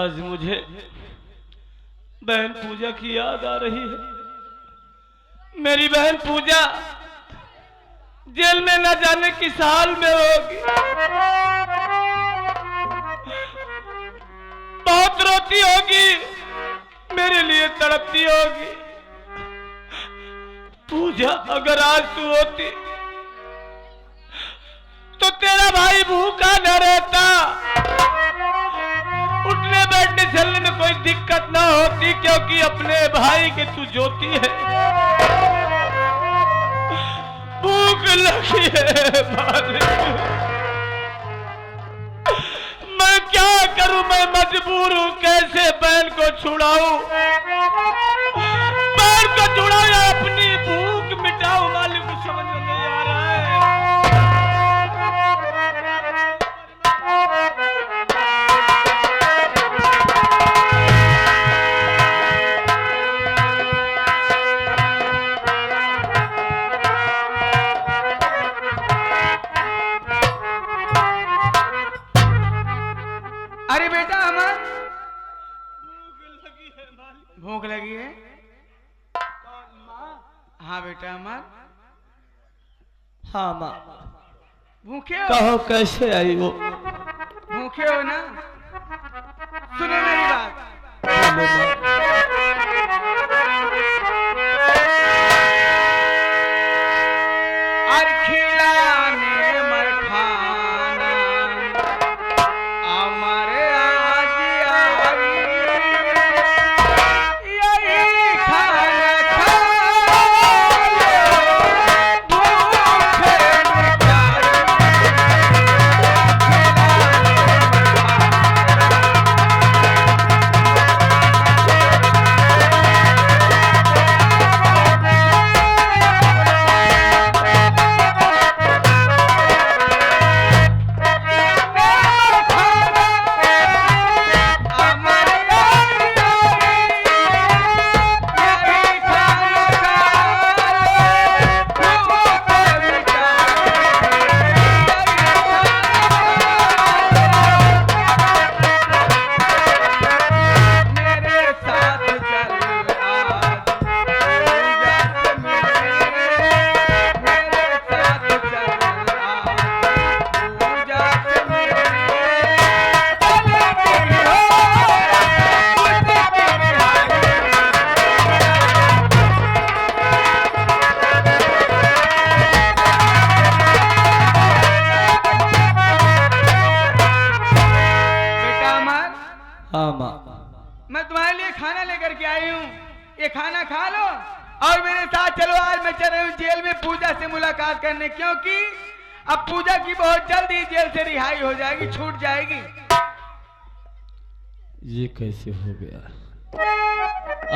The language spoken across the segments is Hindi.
आज मुझे बहन पूजा की याद आ रही है। मेरी बहन पूजा जेल में न जाने किस हाल में होगी। बहुत रोती होगी, मेरे लिए तड़पती होगी। पूजा अगर आज तू होती तो तेरा भाई भूखा न रहता, उठने बैठने चलने में कोई दिक्कत ना होती, क्योंकि अपने भाई के तू ज्योति है। भूख लगी है मैं क्या करूं, मैं मजबूर हूं। कैसे बहन को छुड़ाऊं, बहन को छुड़ाऊं या अपनी भूख मिटाऊं, मालिक को समझ में नहीं आ रहा है। अरे बेटा अमर, भूख लगी है? हाँ बेटा अमर। हाँ माँ। भूखे हो? कहो कैसे आई वो? भूखे हो ना? सुनो मेरी बात। बोलो माँ। अरे खिलाने मर खाना हमारे आज आई, यही खाना खा लो, भूखे मिटाई। हाँ माँ। मैं तुम्हारे लिए खाना लेकर के आई हूँ, ये खाना खा लो और मेरे साथ चलो। आज मैं चल रही हूँ जेल में पूजा से मुलाकात करने, क्योंकि अब पूजा की बहुत जल्द ही जेल से रिहाई हो जाएगी, छूट जाएगी। ये कैसे हो गया?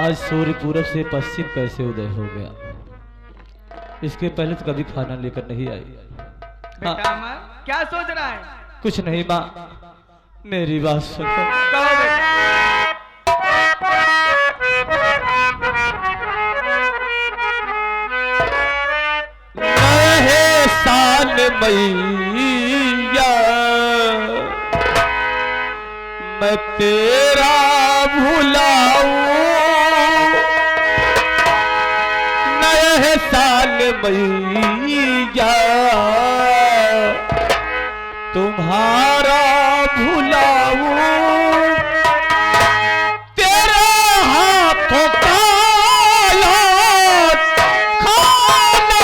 आज सूर्य पूरब से पश्चिम कैसे उदय हो गया? इसके पहले तो कभी खाना लेकर नहीं आई। बेटा अमर, क्या सोच रहा है? कुछ नहीं माँ, मेरी बात सुनो। कहो बेटा। नए साल मैया मैं तेरा भुलाऊं, नए साल मैया तुम्हारा भुलाऊं, तेरे हाथों का याद खाना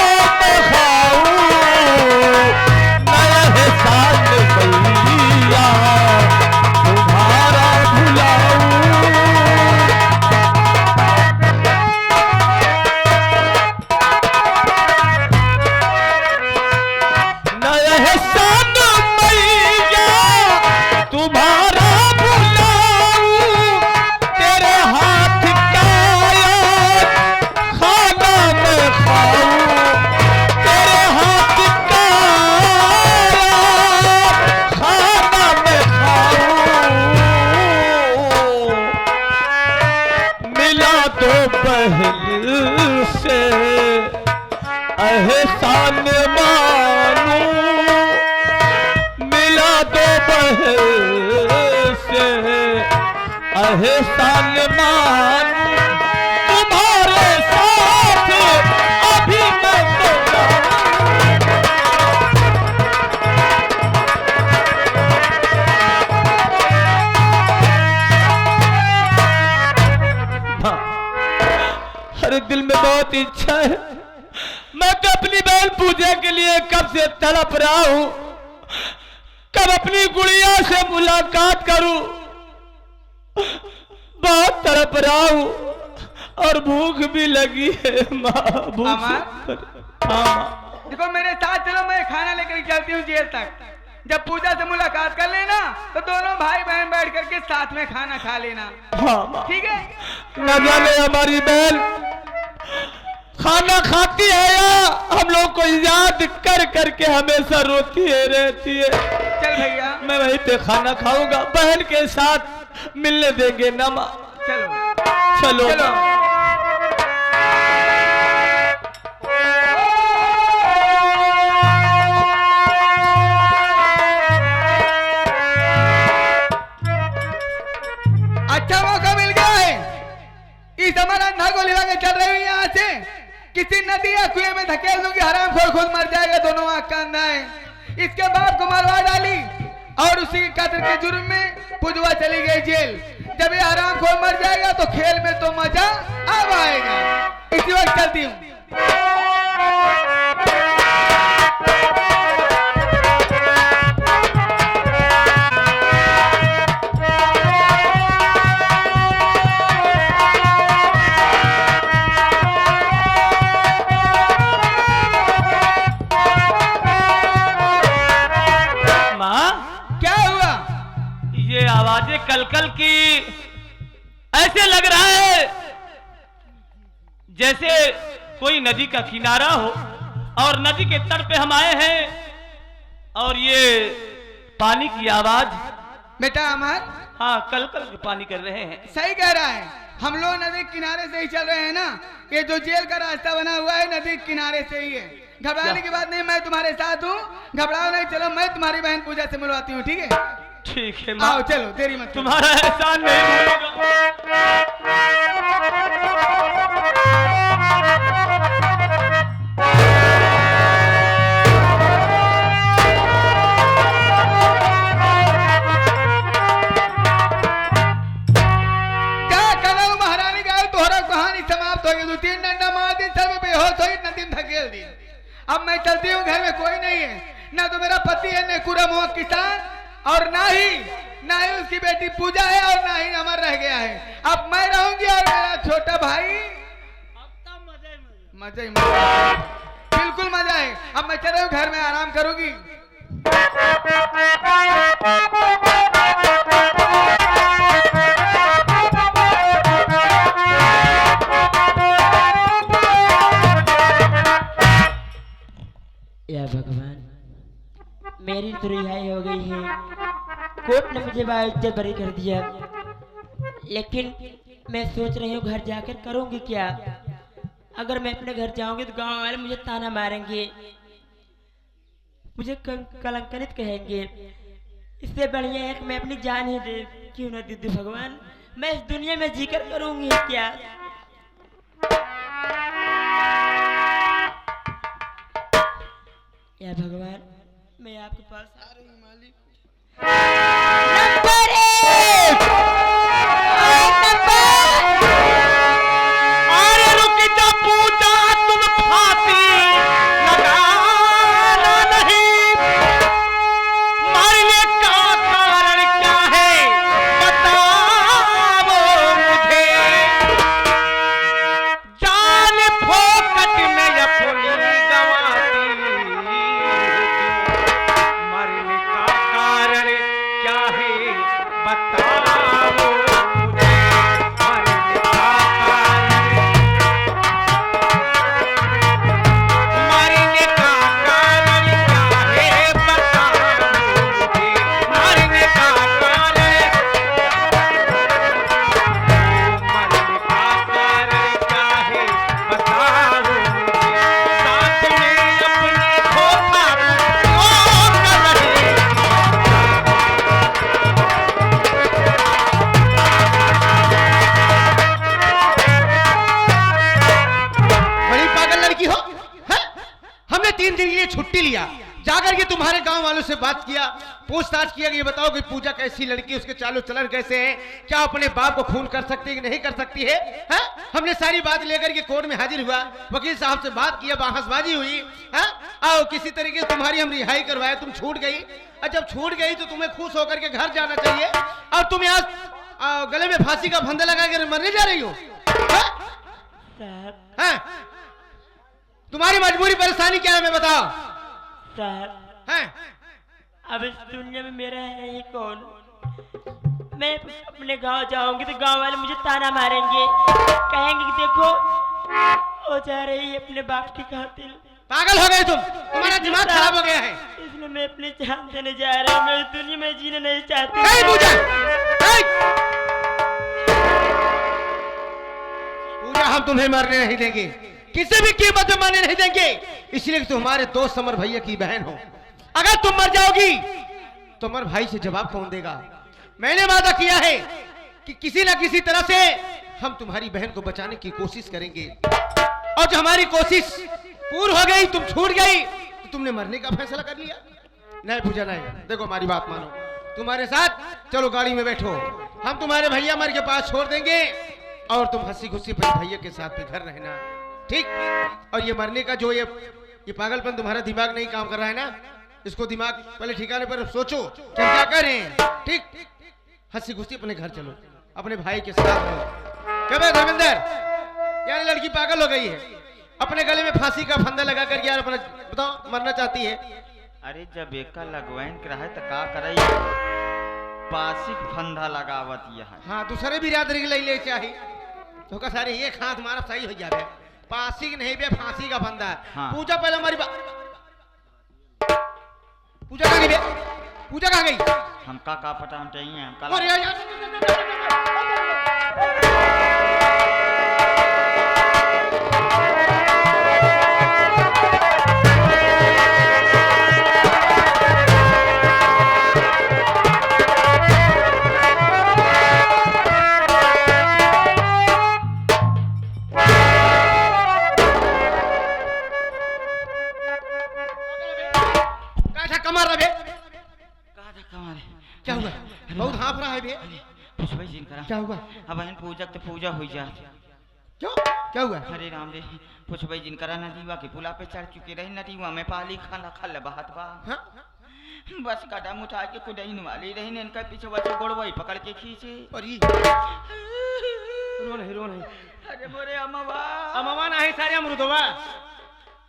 खाऊं, नए साल मैया तुम्हारा भुलाऊं। नए साल मैया तुम्हारा भुलाऊं, तेरे हाथ का याद खाना मैं खाऊं, तेरे हाथ का याद खाना मैं खाऊं। मिला दो बहन से एहसान मानूं, मिला दो बहन से रहे सालमान तुम्हारे साथ अभी मैं तो अरे दिल में बहुत इच्छा है, मैं तो अपनी बहन पूजा के लिए कब से तड़प रहा हूं, कब अपनी गुड़िया से मुलाकात करूं। बहुत तड़प रहा हूं और भूख भी लगी है माँ। भूख हाँ। देखो मेरे साथ चलो, मैं खाना लेकर चलती हूँ जेल तक। जब पूजा से मुलाकात कर लेना तो दोनों भाई बहन बैठ करके साथ में खाना खा लेना। हाँ ठीक है। न जाने हमारी बहन खाना खाती है या हम लोग को याद कर करके हमेशा रोती है रहती है। चल भैया, मैं वहीं पे खाना खाऊंगा, बहन के साथ मिलने देंगे ना माँ। चलो चलो, चलो। अच्छा मौका मिल गया है, इस हमारा अंधा को लिवा के चल रही हुई यहाँ से किसी नदी या कुएं में धकेल दूंगी, हराम खोर खुद मर जाएगा, दोनों आंख का अंधा है। इसके बाप को मरवा डाली और उसी कत्ल के जुर्म में पुजवा चली गई जेल। जब ये हराम खोर मर जाएगा तो खेल में तो मजा अब आएगा। इसी वक्त चलती हूँ। आवाजें कलकल की, ऐसे लग रहा है जैसे कोई नदी का किनारा हो और नदी के तट पे हम आए हैं और ये पानी की आवाज। बेटा अमर, हाँ कलकल के पानी कर रहे हैं। सही कह रहा है, हम लोग नदी किनारे से ही चल रहे हैं ना। ये जो जेल का रास्ता बना हुआ है नदी किनारे से ही है। घबराने की बात नहीं, मैं तुम्हारे साथ हूँ, घबराओ नहीं। चलो मैं तुम्हारी बहन पूजा से मिलवाती हूँ। ठीक है ठीक है आओ, चलो देरी मत। तुम्हारा एहसान नहीं भूलूंगा। महारानी का तोहरा कहानी समाप्त हो गई। 2-3 डंडा मार दी, सब बेहोश हो नदी में धकेल दी। अब मैं चलती हूँ, घर में कोई नहीं है, ना तो मेरा पति है नेकुरा मोह किसान और ना ही उसकी बेटी पूजा है और ना ही अमर रह गया है। अब मैं रहूंगी और मेरा छोटा भाई। मजा ही मजा, बिल्कुल मजा है। अब मैं चल रही हूँ, घर में आराम करूंगी। या भगवान, मेरी तो रिहाई हो गई है। कोर्ट ने मुझे बाइज्जत बरी कर दिया, लेकिन मैं सोच रही हूँ घर जाकर करूँगी क्या। अगर मैं अपने घर जाऊंगी तो गांव वाले मुझे ताना मारेंगे, मुझे कलंकित कहेंगे। इससे बढ़िया है कि मैं अपनी जान ही दे क्यों न दे दूं भगवान। मैं इस दुनिया में जीकर करूँगी क्या। या भगवान, मैं आपके पास आ रही हूँ मालिक। नंबर 1 अरे रुक जा पूजा, तुम फांसी लगाना नहीं। मरने का कारण क्या है बताओ मुझे। जान फोकट में अपनी गंवाती, मरने का कारण क्या है बता। 3 दिन के लिए छुट्टी लिया, जाकर के तुम्हारे गांव वालों से बात किया, पूछताछ किया कि ये बताओ कि पूजा कैसी लड़की, उसके चालो चलन कैसे है, क्या अपने बाप को खून कर सकती है कि नहीं कर सकती है, हैं? हमने सारी बात लेकर के कोर्ट में हाजिर हुआ, वकील साहब से बात किया, बहसबाजी हुई, हैं? आओ किसी तरीके से तुम्हारी हम रिहाई करवाए, तुम छूट गई। और जब छूट गई तो तुम्हें खुश होकर के घर जाना चाहिए, और तुम यहाँ गले में फांसी का फंदा लगा कर मरने जा रही हो। साहब हैं? तुम्हारी मजबूरी परेशानी क्या है, मैं बताओ। साहब हैं? अब इस दुनिया में मेरा है ही कौन? मैं अपने गांव जाऊंगी तो गांव वाले मुझे ताना मारेंगे, कहेंगे कि देखो वो जा रही है अपने बाप की खातिर। पागल हो गए तुम, तुम्हारा दिमाग खराब हो गया है। इसलिए मैं अपनी जान देने जा रहा हूँ, मैं इस दुनिया में जीना नहीं चाहती। नहीं पूजा, नहीं। पूजा हम तुम्हें मरने नहीं देंगे, किसी भी कीमत में मरने नहीं देंगे, इसलिए कि तुम हमारे दोस्त समर भैया की बहन हो। अगर तुम मर जाओगी तो अमर भाई से जवाब कौन देगा? मैंने वादा किया है कि किसी न किसी तरह से हम तुम्हारी बहन को बचाने की कोशिश करेंगे, और जो हमारी कोशिश पूर्ण हो गई, तुम छूट गई, तो तुमने मरने का फैसला कर लिया। नहीं पूजा नहीं, देखो हमारी बात मानो, तुम्हारे साथ चलो, गाड़ी में बैठो, हम तुम्हारे भैया मर के पास छोड़ देंगे, और तुम हंसी खुशी अपने भैया के साथ में घर रहना, ठीक? और ये मरने का जो ये पागलपन तुम्हारा दिमाग नहीं काम कर रहा है ना, इसको दिमाग पहले ठिकाने पर सोचो कि हम क्या कर रहे हैं, ठीक? हंसी खुशी अपने घर चलो, अपने भाई के साथ रहो। क्या भाई धर्मेंद्र, यार लड़की पागल हो गई है, अपने गले में फांसी का फंदा लगा कर यार अपना बताओ मरना चाहती है। अरे जब एक लगवाइन कराए तो का करई, पासिक फंदा लगावत यह। हाँ दूसरे बिरादरी के ले चाहिए तो का सारे ये खात मारा सही हो जाए, पासी नहीं बे फांसी का फंदा। हाँ। पूजा पहले हमारी पूजा कहाँ गई? पूजा कहाँ गई? हमका का पता चाहिए, हमका अरे यार कमर रहे का धक्का मारे। क्या हुआ? बहुत हाँफ रहा है बे। कुछ भाई जिन करा क्या हुआ? अब बहन पूजक तो पूजा हुई जा। क्यों? क्या हुआ? हरे राम रे, कुछ भाई जिन करा नदीवा के पुला पे चढ़ चुके रही, नदीवा में पाली खाना खल बहत बा। हाँ? बस कदम उठा के कुदाइन वाली रही ने, इनका पीछे बच्चे गोड़वाई पकड़ के खींचे। और ये रो नहीं अरे मोरे अम्मा अमवा नहीं सारे अमरुदवा।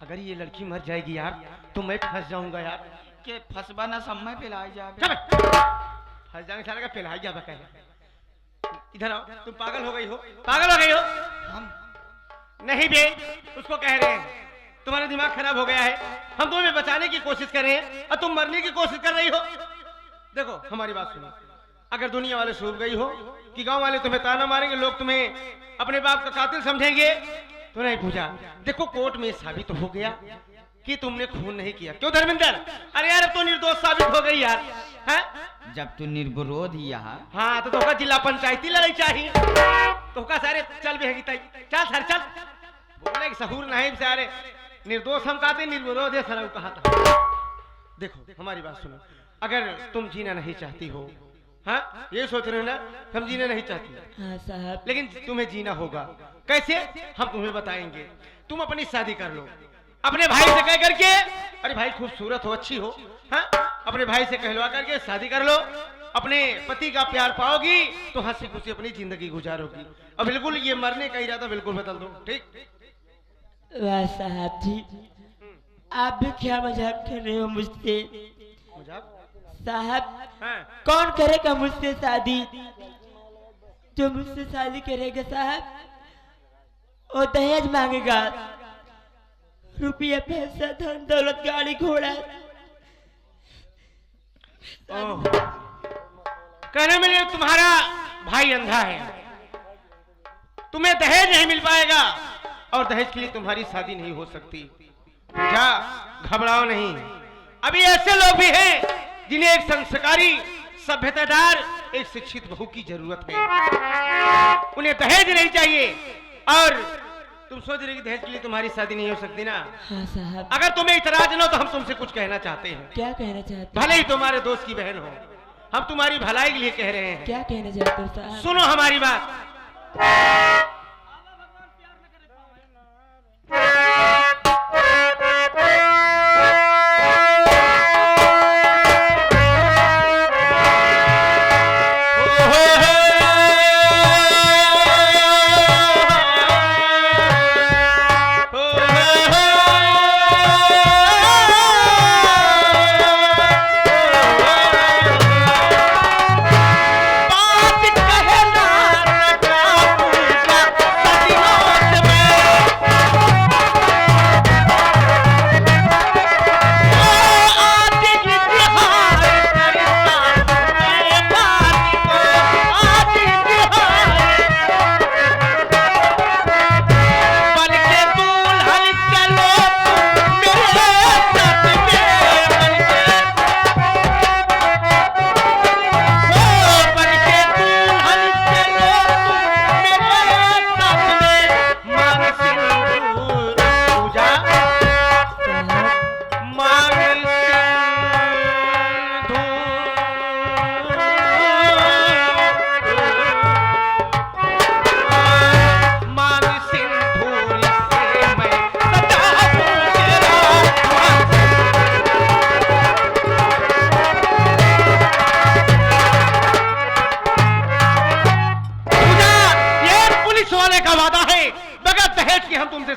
अगर ये लड़की मर जाएगी यार तो मैं फंस जाऊंगा यार। के फसबा ना समय पे लाई जावे। फंस जाने सारे का पिलाई जा बका। इधर आओ, तुम पागल हो गई हो, पागल हो गई हो। हम नहीं बे, उसको कह रहे हैं तुम्हारा दिमाग खराब हो गया है, हम तुम्हें बचाने की कोशिश कर रहे हैं और तुम मरने की कोशिश कर रही हो। देखो हमारी बात सुनो, अगर दुनिया वाले सूझ गई हो कि गांव वाले तुम्हें ताना मारेंगे, लोग तुम्हें अपने बाप का कातिल समझेंगे, तो नहीं पूजा। देखो कोर्ट में साबित हो गया कि तुमने खून नहीं किया। क्यों धर्मेंद्र? अरे यार अब तो निर्दोष साबित हो गई यार, है? जब तू निर्विरोध ही यहाँ। हाँ तो तोका जिला पंचायती लड़ाई चाहिए, तोका सारे चल भी है, चल सर चल। बोले कि सहूर नहीं सारे निर्दोष हम कहते, निर्विरोध है सर कहा था। देखो हमारी बात सुनो, अगर तुम जीना नहीं चाहती हो, हाँ ये सोच रहे हो ना हम जीना नहीं चाहती, हाँ साहब, लेकिन तुम्हें जीना होगा। कैसे? हम तुम्हें बताएंगे। तुम अपनी शादी कर लो अपने भाई से कह करके, अरे भाई खूबसूरत हो, अच्छी हो, हाँ अपने भाई से कहलवा करके शादी कर लो, अपने पति का प्यार पाओगी तो हंसी खुशी अपनी जिंदगी गुजारोगी। और बिल्कुल ये मरने का इरादा बिल्कुल बदल दो, ठीक? वाह साहब जी, आप भी क्या मजाक कर रहे हो मुझसे? मजाक? साहब हाँ। कौन करेगा मुझसे शादी? जो मुझसे शादी करेगा साहब वो दहेज मांगेगा, रुपया पैसा धन दौलत गाड़ी घोड़ा। कहने में तुम्हारा भाई अंधा है, तुम्हें दहेज नहीं मिल पाएगा और दहेज के लिए तुम्हारी शादी नहीं हो सकती। क्या घबराओ नहीं, अभी ऐसे लोग भी हैं जिन्हें एक संस्कारी सभ्यतादार एक शिक्षित बहू की जरूरत है, उन्हें दहेज नहीं चाहिए। और तुम सोच रही कि दहेज के लिए तुम्हारी शादी नहीं हो सकती ना? हाँ साहब। अगर तुम्हें इतराज न हो तो हम तुमसे कुछ कहना चाहते हैं। क्या कहना चाहते? भले ही तुम्हारे दोस्त की बहन हो, हम तुम्हारी भलाई के लिए कह रहे हैं। क्या कहना चाहते हो साहब? सुनो हमारी बात।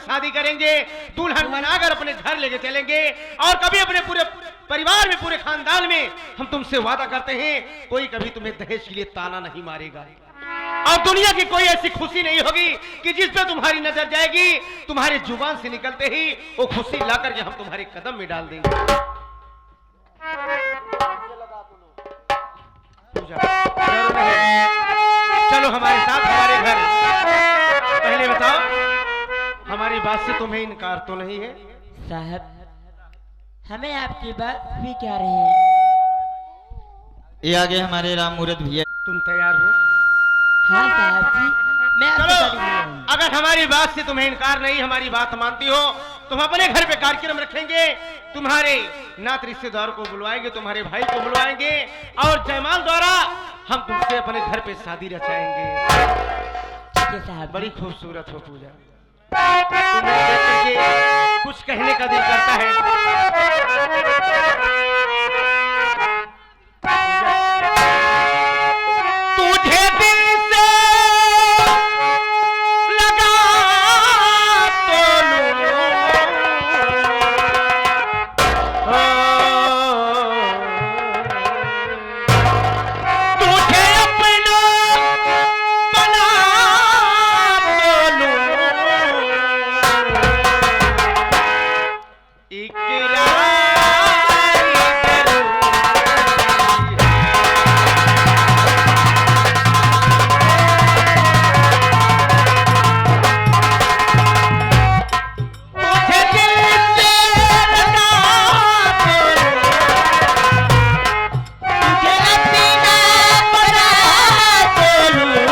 शादी करेंगे, दुल्हन बनाकर अपने घर लेके चलेंगे और कभी अपने पूरे परिवार में, पूरे खानदान में हम तुमसे वादा करते हैं कोई कभी तुम्हें दहेज के लिए ताना नहीं मारेगा। और दुनिया की कोई ऐसी खुशी नहीं होगी कि जिस पे तुम्हारी नजर जाएगी, तुम्हारी जुबान से निकलते ही वो खुशी ला करके हम तुम्हारे कदम में डाल देंगे। चलो हमारे साथ हमारे घर। पहले बताओ, हमारी बात से तुम्हें इनकार तो नहीं है? साहब, हमें आपकी बात स्वीकार है। ये आगे हमारे राम मूर्त भैया। तुम तैयार हो? हाँ साहब जी, मैं आपके चलो, साथ हूँ। अगर हमारी बात से तुम्हें इनकार नहीं, हमारी बात मानती हो, तुम अपने घर पे कार्यक्रम रखेंगे, तुम्हारे नात रिश्तेदार को बुलवाएंगे, तुम्हारे भाई को बुलवाएंगे और जयमाल द्वारा हम तुमसे अपने घर पे शादी रचाएंगे। ठीक है साहब। बड़ी खूबसूरत हो पूजा, तुम्हें देख करके कुछ कहने का दिल करता है। तुझे दिल से लगा तो लूं, तुझे अपना बना तो लूं, इकरार करूं। मुझे दिल से लगा तो लूं, तुझे अपना बना तो लूं,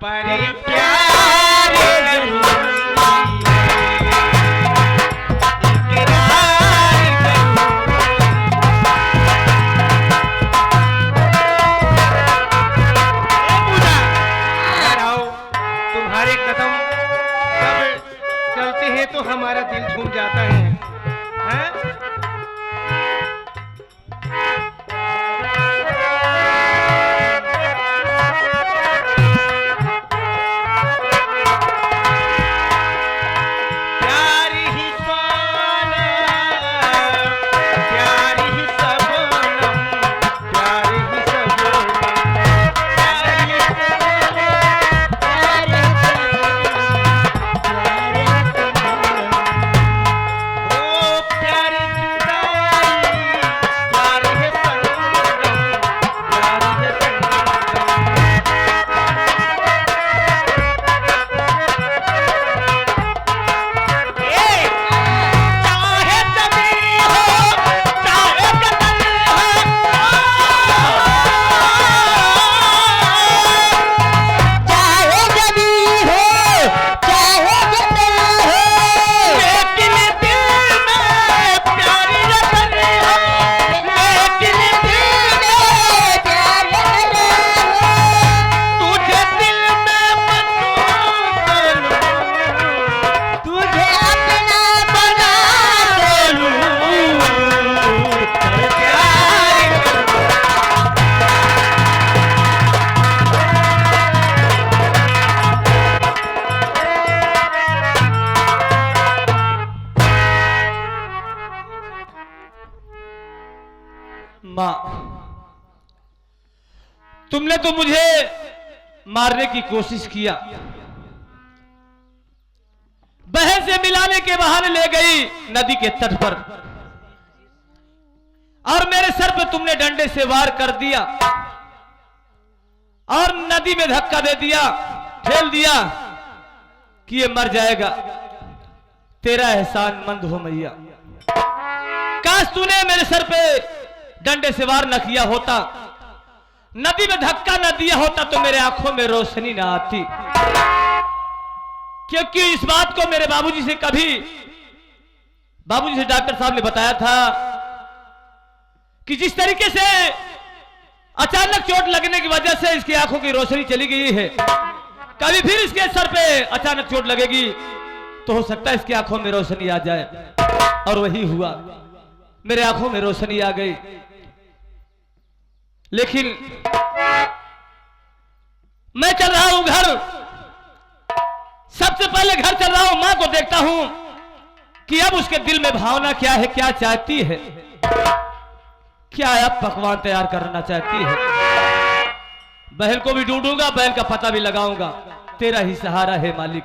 पर प्यार जरूरी है, इकरार करूं। तुम्हारे कदम जब चलते हैं तो हमारा दिल झूम जाता है, हैं? प्यार ही सोना, प्यार ही सबनम, प्यार ही सबनम, प्यार ही ओ प्यार मां, तुमने तो मुझे मारने की कोशिश किया, बहन से मिलाने के बहाने ले गई नदी के तट पर, और मेरे सर पे तुमने डंडे से वार कर दिया और नदी में धक्का दे दिया, ठेल दिया कि ये मर जाएगा। तेरा एहसान मंद हो मैया, काश तूने मेरे सर पे डंडे से वार न किया होता, नदी में धक्का न दिया होता तो मेरे आंखों में रोशनी ना आती। क्योंकि इस बात को मेरे बाबूजी से डॉक्टर साहब ने बताया था कि जिस तरीके से अचानक चोट लगने की वजह से इसकी आंखों की रोशनी चली गई है, कभी फिर इसके सर पे अचानक चोट लगेगी तो हो सकता है इसकी आंखों में रोशनी आ जाए। और वही हुआ, मेरे आंखों में रोशनी आ गई। लेकिन मैं चल रहा हूं घर, सबसे पहले घर चल रहा हूं, मां को देखता हूं कि अब उसके दिल में भावना क्या है, क्या चाहती है, क्या अब पकवान तैयार करना चाहती है। बहन को भी ढूंढूंगा, बहन का पता भी लगाऊंगा। तेरा ही सहारा है मालिक।